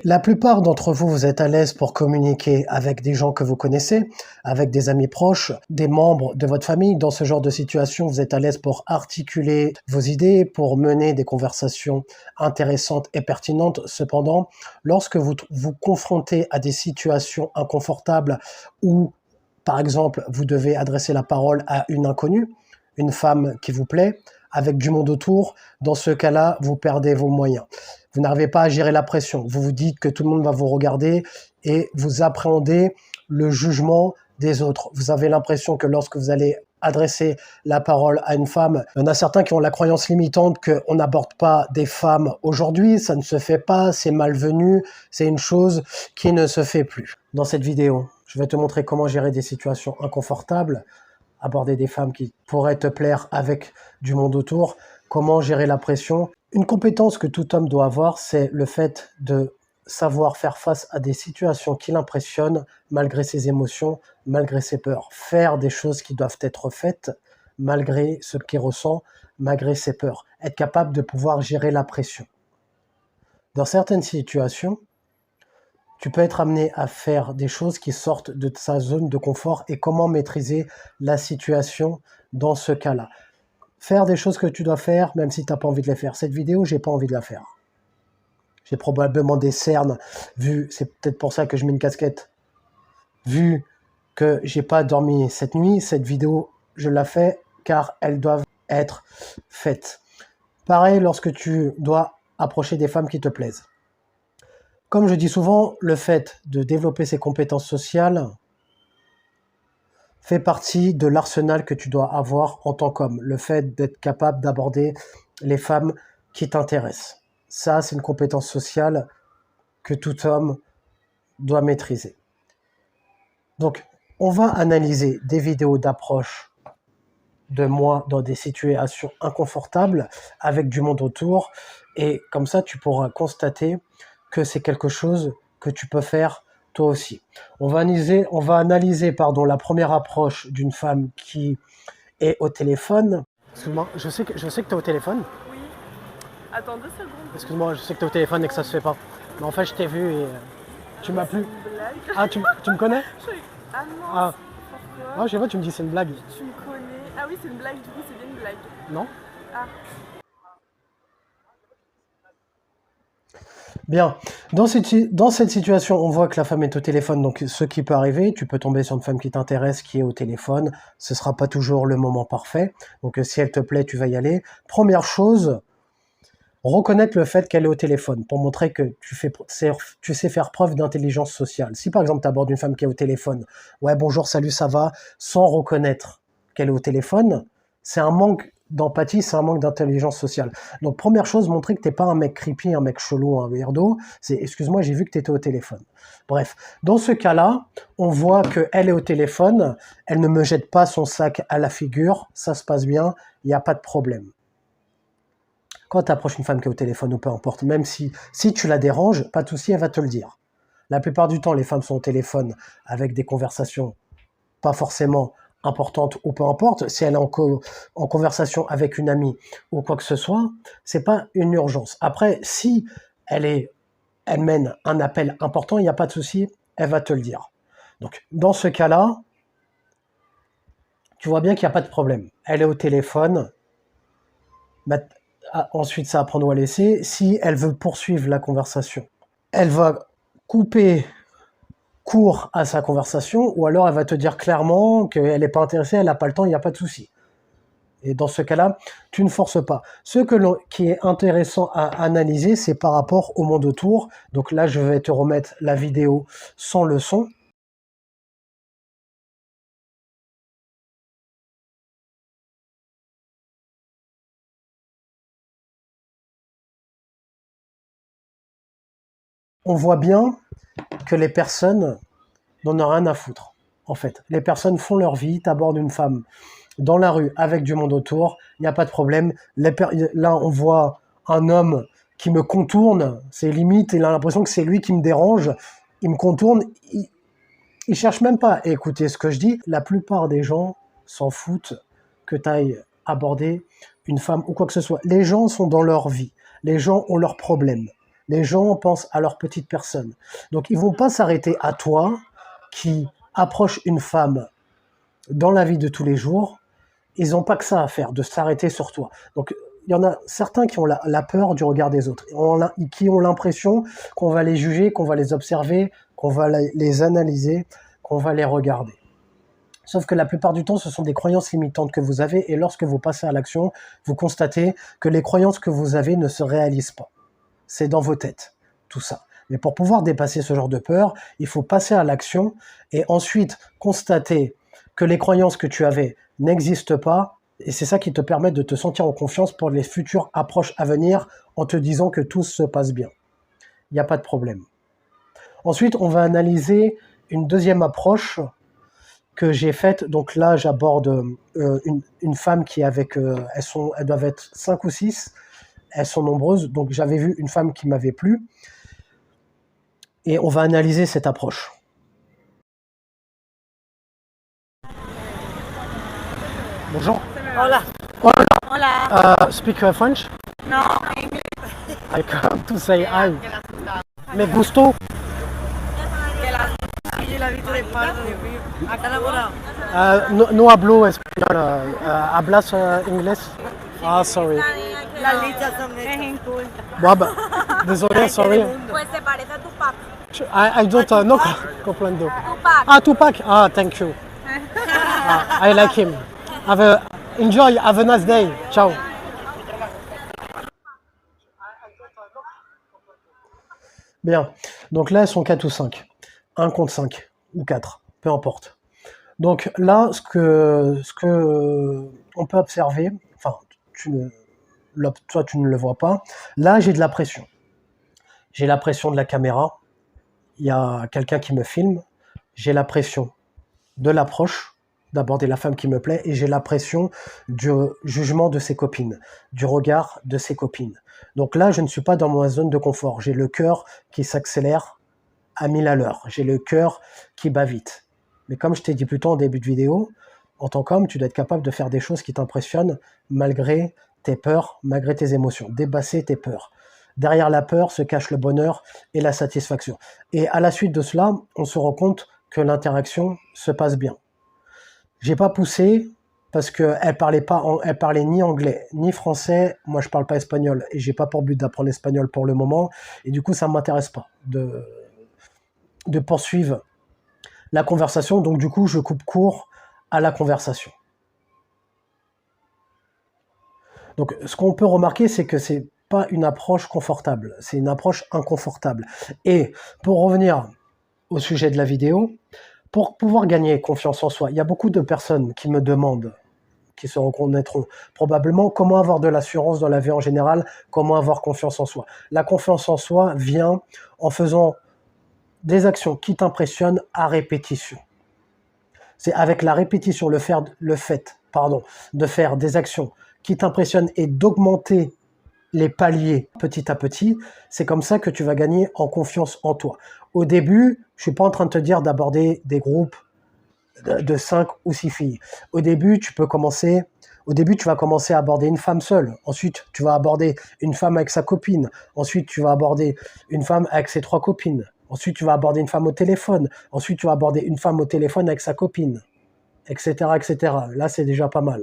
La plupart d'entre vous, vous êtes à l'aise pour communiquer avec des gens que vous connaissez, avec des amis proches, des membres de votre famille. Dans ce genre de situation, vous êtes à l'aise pour articuler vos idées, pour mener des conversations intéressantes et pertinentes. Cependant, lorsque vous vous confrontez à des situations inconfortables où, par exemple, vous devez adresser la parole à une inconnue, une femme qui vous plaît, avec du monde autour, dans ce cas-là, vous perdez vos moyens. Vous n'arrivez pas à gérer la pression. Vous vous dites que tout le monde va vous regarder et vous appréhendez le jugement des autres. Vous avez l'impression que lorsque vous allez adresser la parole à une femme, il y en a certains qui ont la croyance limitante qu'on n'aborde pas des femmes aujourd'hui, ça ne se fait pas, c'est malvenu, c'est une chose qui ne se fait plus. Dans cette vidéo, je vais te montrer comment gérer des situations inconfortables, aborder des femmes qui pourraient te plaire avec du monde autour, comment gérer la pression. Une compétence que tout homme doit avoir, c'est le fait de savoir faire face à des situations qui l'impressionnent malgré ses émotions, malgré ses peurs. Faire des choses qui doivent être faites malgré ce qu'il ressent, malgré ses peurs. Être capable de pouvoir gérer la pression. Dans certaines situations, tu peux être amené à faire des choses qui sortent de sa zone de confort et comment maîtriser la situation dans ce cas-là. Faire des choses que tu dois faire, même si tu n'as pas envie de les faire. Cette vidéo, j'ai pas envie de la faire. J'ai probablement des cernes, c'est peut-être pour ça que je mets une casquette. Vu que j'ai pas dormi cette nuit, cette vidéo, je la fais car elles doivent être faites. Pareil lorsque tu dois approcher des femmes qui te plaisent. Comme je dis souvent, le fait de développer ses compétences sociales fait partie de l'arsenal que tu dois avoir en tant qu'homme. Le fait d'être capable d'aborder les femmes qui t'intéressent. Ça, c'est une compétence sociale que tout homme doit maîtriser. Donc, on va analyser des vidéos d'approche de moi dans des situations inconfortables avec du monde autour. Et comme ça, tu pourras constater que c'est quelque chose que tu peux faire toi aussi. On va analyser la première approche d'une femme qui est au téléphone. Excuse-moi, je sais que tu es au téléphone. Oui. Attends 2 secondes. Excuse-moi, je sais que tu es au téléphone et que ça se fait pas. Mais en fait, je t'ai vu et tu m'as plu. Ah, tu me connais? Ah non. Ah. Pourquoi? Ah, je sais pas, tu me dis c'est une blague. Tu me connais. Ah oui, c'est une blague, du coup, c'est bien une blague. Non? Ah. Bien, dans cette situation, on voit que la femme est au téléphone, donc ce qui peut arriver, tu peux tomber sur une femme qui t'intéresse, qui est au téléphone, ce sera pas toujours le moment parfait, donc si elle te plaît, tu vas y aller. Première chose, reconnaître le fait qu'elle est au téléphone, pour montrer que tu sais faire preuve d'intelligence sociale. Si par exemple tu abordes une femme qui est au téléphone, ouais bonjour, salut, ça va, sans reconnaître qu'elle est au téléphone, c'est un manque d'empathie, c'est un manque d'intelligence sociale. Donc première chose, montrer que t'es pas un mec creepy, un mec chelou, un weirdo, c'est excuse-moi, j'ai vu que tu étais au téléphone. Bref, dans ce cas-là, on voit qu'elle est au téléphone, elle ne me jette pas son sac à la figure, ça se passe bien, il n'y a pas de problème. Quand tu approches une femme qui est au téléphone ou peu importe, même si tu la déranges, pas de souci, elle va te le dire. La plupart du temps, les femmes sont au téléphone avec des conversations pas forcément importante ou peu importe, si elle est en conversation avec une amie ou quoi que ce soit, c'est pas une urgence. Après, si elle mène un appel important, il n'y a pas de souci, elle va te le dire. Donc, dans ce cas-là, tu vois bien qu'il n'y a pas de problème. Elle est au téléphone, ensuite ça à prendre ou à laisser. Si elle veut poursuivre la conversation, elle va couper court à sa conversation, ou alors elle va te dire clairement qu'elle n'est pas intéressée, elle n'a pas le temps, il n'y a pas de souci. Et dans ce cas-là, tu ne forces pas. Qui est intéressant à analyser, c'est par rapport au monde autour. Donc là, je vais te remettre la vidéo sans le son. On voit bien que les personnes n'en ont rien à foutre, en fait. Les personnes font leur vie, t'abordes une femme dans la rue avec du monde autour, il n'y a pas de problème. Là, on voit un homme qui me contourne, c'est limite, il a l'impression que c'est lui qui me dérange, il me contourne, il cherche même pas à écouter ce que je dis. La plupart des gens s'en foutent que tu ailles aborder une femme ou quoi que ce soit. Les gens sont dans leur vie, les gens ont leurs problèmes. Les gens pensent à leur petite personne. Donc, ils vont pas s'arrêter à toi qui approche une femme dans la vie de tous les jours. Ils n'ont pas que ça à faire, de s'arrêter sur toi. Donc, il y en a certains qui ont la peur du regard des autres, qui ont l'impression qu'on va les juger, qu'on va les observer, qu'on va les analyser, qu'on va les regarder. Sauf que la plupart du temps, ce sont des croyances limitantes que vous avez, et lorsque vous passez à l'action, vous constatez que les croyances que vous avez ne se réalisent pas. C'est dans vos têtes, tout ça. Mais pour pouvoir dépasser ce genre de peur, il faut passer à l'action et ensuite constater que les croyances que tu avais n'existent pas, et c'est ça qui te permet de te sentir en confiance pour les futures approches à venir en te disant que tout se passe bien. Il n'y a pas de problème. Ensuite, on va analyser une deuxième approche que j'ai faite. Donc là, j'aborde une femme qui est avec... elles doivent être 5 ou 6. Elles sont nombreuses. Donc j'avais vu une femme qui m'avait plu. Et on va analyser cette approche. Bonjour. Hola. Hola. Hola. Speak French? No, English. I come to say hi. Me gustó. Y la viste de parto de río. Acá enamorado. No hablo español. ¿Hablas inglés? Ah, sorry. Las listas son de es inculta. Baba, désolé, sorry. Pues se parece a Tupac. I don't know. Comprendo. Tupac. Ah, Tupac. Ah, thank you. I like him. Enjoy. Have a nice day. Ciao. Bien. Donc là, elles sont 4 ou 5. 1 contre 5 ou 4, peu importe. Donc là, ce que on peut observer, enfin, toi tu ne le vois pas, là j'ai de la pression. J'ai la pression de la caméra, il y a quelqu'un qui me filme, j'ai la pression de l'approche, d'aborder la femme qui me plaît, et j'ai la pression du jugement de ses copines, du regard de ses copines. Donc là, je ne suis pas dans ma zone de confort, j'ai le cœur qui s'accélère à 1000 à l'heure, j'ai le cœur qui bat vite. Mais comme je t'ai dit plus tôt en début de vidéo, en tant qu'homme, tu dois être capable de faire des choses qui t'impressionnent malgré tes peurs, malgré tes émotions, dépasser tes peurs. Derrière la peur se cache le bonheur et la satisfaction. Et à la suite de cela, on se rend compte que l'interaction se passe bien. J'ai pas poussé parce qu'elle parlait ni anglais ni français. Moi, je parle pas espagnol et j'ai pas pour but d'apprendre l'espagnol pour le moment. Et du coup, ça m'intéresse pas de poursuivre la conversation. Donc, du coup, je coupe court à la conversation. Donc, ce qu'on peut remarquer, c'est que c'est pas une approche confortable, c'est une approche inconfortable. Et pour revenir au sujet de la vidéo, pour pouvoir gagner confiance en soi, il y a beaucoup de personnes qui me demandent, qui se reconnaîtront probablement, comment avoir de l'assurance dans la vie en général, comment avoir confiance en soi. La confiance en soi vient en faisant des actions qui t'impressionnent à répétition. C'est avec la répétition, le fait de faire des actions qui t'impressionnent et d'augmenter les paliers petit à petit, c'est comme ça que tu vas gagner en confiance en toi. Au début, je suis pas en train de te dire d'aborder des groupes de 5 ou 6 filles. Au début, tu vas commencer à aborder une femme seule. Ensuite, tu vas aborder une femme avec sa copine. Ensuite, tu vas aborder une femme avec ses 3 copines. Ensuite, tu vas aborder une femme au téléphone. Ensuite, tu vas aborder une femme au téléphone avec sa copine, etc., etc. Là, c'est déjà pas mal.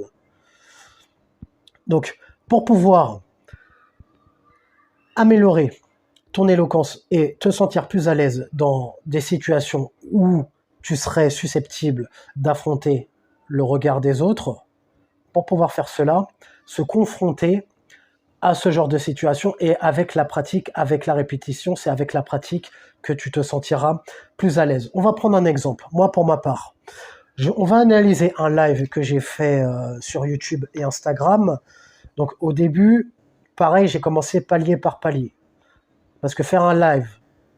Donc, pour pouvoir améliorer ton éloquence et te sentir plus à l'aise dans des situations où tu serais susceptible d'affronter le regard des autres, pour pouvoir faire cela, se confronter à ce genre de situation, et avec la pratique, avec la répétition, c'est avec la pratique que tu te sentiras plus à l'aise. On va prendre un exemple. Moi, pour ma part, on va analyser un live que j'ai fait sur YouTube et Instagram. Donc au début, pareil, j'ai commencé palier par palier. Parce que faire un live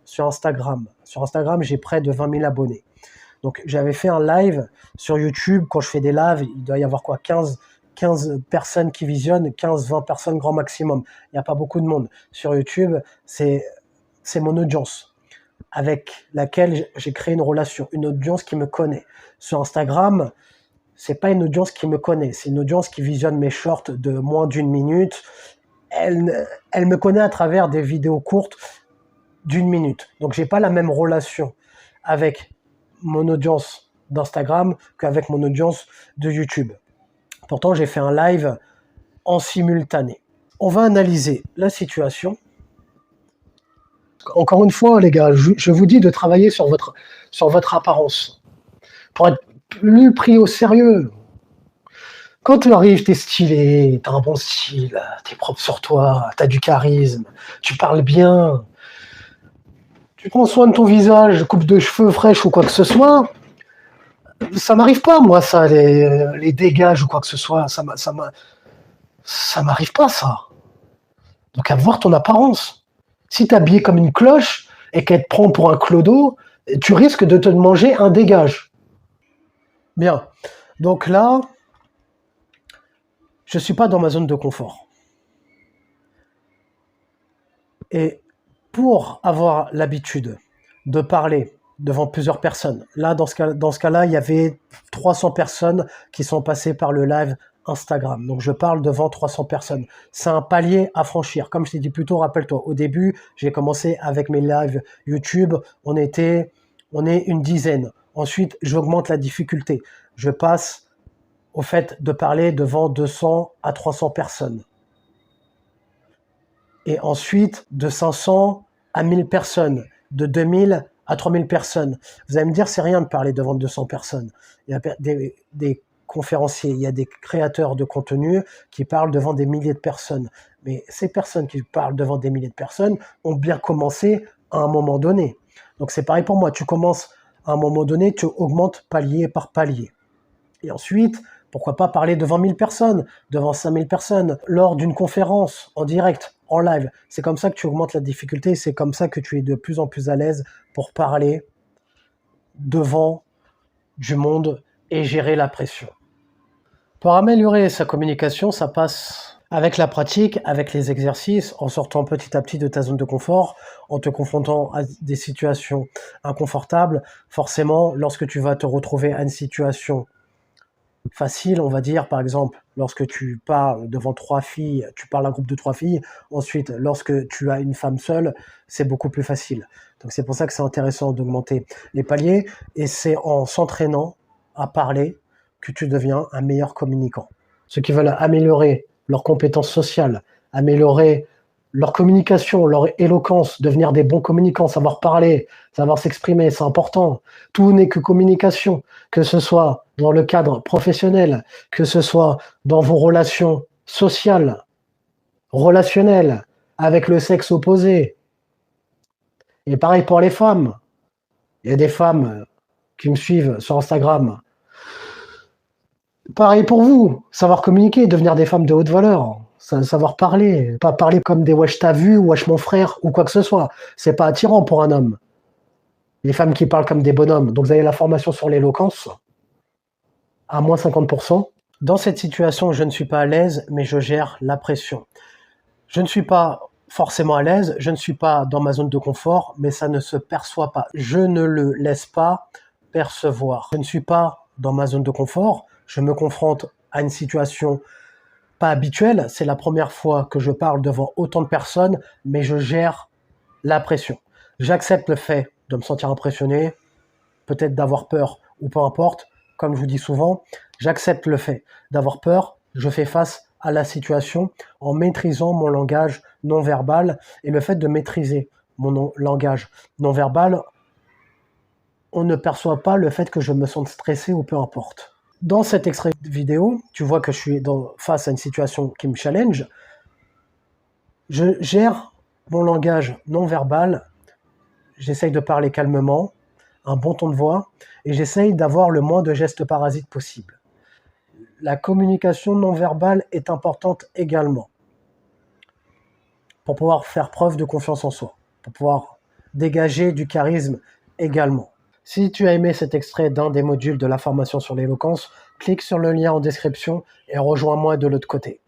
sur Instagram, j'ai près de 20 000 abonnés. Donc j'avais fait un live sur YouTube. Quand je fais des lives, il doit y avoir quoi, 15 personnes qui visionnent, 15-20 personnes grand maximum. Il n'y a pas beaucoup de monde. Sur YouTube, c'est mon audience avec laquelle j'ai créé une relation, une audience qui me connaît. Sur Instagram, c'est pas une audience qui me connaît, c'est une audience qui visionne mes shorts de moins d'1 minute. Elle me connaît à travers des vidéos courtes d'une minute. Donc, j'ai pas la même relation avec mon audience d'Instagram qu'avec mon audience de YouTube. Pourtant, j'ai fait un live en simultané. On va analyser la situation. Encore une fois, les gars, je vous dis de travailler sur votre apparence pour être plus pris au sérieux. Quand tu arrives, t'es stylé, t'as un bon style, t'es propre sur toi, t'as du charisme, tu parles bien, tu prends soin de ton visage, coupe de cheveux fraîche ou quoi que ce soit. Ça m'arrive pas, moi, ça, les dégages ou quoi que ce soit. Ça m'arrive pas, ça. Donc, à voir ton apparence. Si t'es habillé comme une cloche et qu'elle te prend pour un clodo, tu risques de te manger un dégage. Bien. Donc là, je suis pas dans ma zone de confort. Et pour avoir l'habitude de parler devant plusieurs personnes, là, dans ce cas-là, il y avait 300 personnes qui sont passées par le live Instagram. Donc, je parle devant 300 personnes. C'est un palier à franchir. Comme je t'ai dit plus tôt, rappelle-toi, au début, j'ai commencé avec mes lives YouTube. On est une dizaine. Ensuite, j'augmente la difficulté. Je passe au fait de parler devant 200 à 300 personnes. Et ensuite, de 500 à 1000 personnes. De 2000 à 3000 personnes. Vous allez me dire, c'est rien de parler devant 200 personnes. Il y a des conférenciers, il y a des créateurs de contenu qui parlent devant des milliers de personnes. Mais ces personnes qui parlent devant des milliers de personnes ont bien commencé à un moment donné. Donc c'est pareil pour moi. Tu commences à un moment donné, tu augmentes palier par palier. Et ensuite, pourquoi pas parler devant 1000 personnes, devant 5000 personnes, lors d'une conférence, en direct, en live. C'est comme ça que tu augmentes la difficulté, c'est comme ça que tu es de plus en plus à l'aise pour parler devant du monde et gérer la pression. Pour améliorer sa communication, ça passe avec la pratique, avec les exercices, en sortant petit à petit de ta zone de confort, en te confrontant à des situations inconfortables. Forcément, lorsque tu vas te retrouver à une situation facile, on va dire, par exemple, lorsque tu parles devant 3 filles, tu parles à un groupe de 3 filles. Ensuite, lorsque tu as une femme seule, c'est beaucoup plus facile. Donc c'est pour ça que c'est intéressant d'augmenter les paliers, et c'est en s'entraînant à parler que tu deviens un meilleur communicant. Ceux qui veulent améliorer leurs compétences sociales, améliorer leur communication, leur éloquence, devenir des bons communicants, savoir parler, savoir s'exprimer, c'est important. Tout n'est que communication, que ce soit dans le cadre professionnel, que ce soit dans vos relations sociales, relationnelles, avec le sexe opposé. Et pareil pour les femmes. Il y a des femmes qui me suivent sur Instagram. Pareil pour vous, savoir communiquer, devenir des femmes de haute valeur. Savoir parler, pas parler comme des wesh t'as vu, wesh mon frère ou quoi que ce soit. C'est pas attirant pour un homme. Les femmes qui parlent comme des bonhommes. Donc vous avez la formation sur l'éloquence à moins 50%. Dans cette situation, je ne suis pas à l'aise, mais je gère la pression. Je ne suis pas forcément à l'aise, je ne suis pas dans ma zone de confort, mais ça ne se perçoit pas. Je ne le laisse pas percevoir. Je ne suis pas dans ma zone de confort, je me confronte à une situation pas habituel, c'est la première fois que je parle devant autant de personnes, mais je gère la pression. J'accepte le fait de me sentir impressionné, peut-être d'avoir peur ou peu importe, comme je vous dis souvent, j'accepte le fait d'avoir peur, je fais face à la situation en maîtrisant mon langage non verbal, et le fait de maîtriser mon langage non verbal, on ne perçoit pas le fait que je me sente stressé ou peu importe. Dans cet extrait vidéo, tu vois que je suis face à une situation qui me challenge. Je gère mon langage non verbal, j'essaye de parler calmement, un bon ton de voix, et j'essaye d'avoir le moins de gestes parasites possible. La communication non verbale est importante également pour pouvoir faire preuve de confiance en soi, pour pouvoir dégager du charisme également. Si tu as aimé cet extrait d'un des modules de la formation sur l'éloquence, clique sur le lien en description et rejoins-moi de l'autre côté.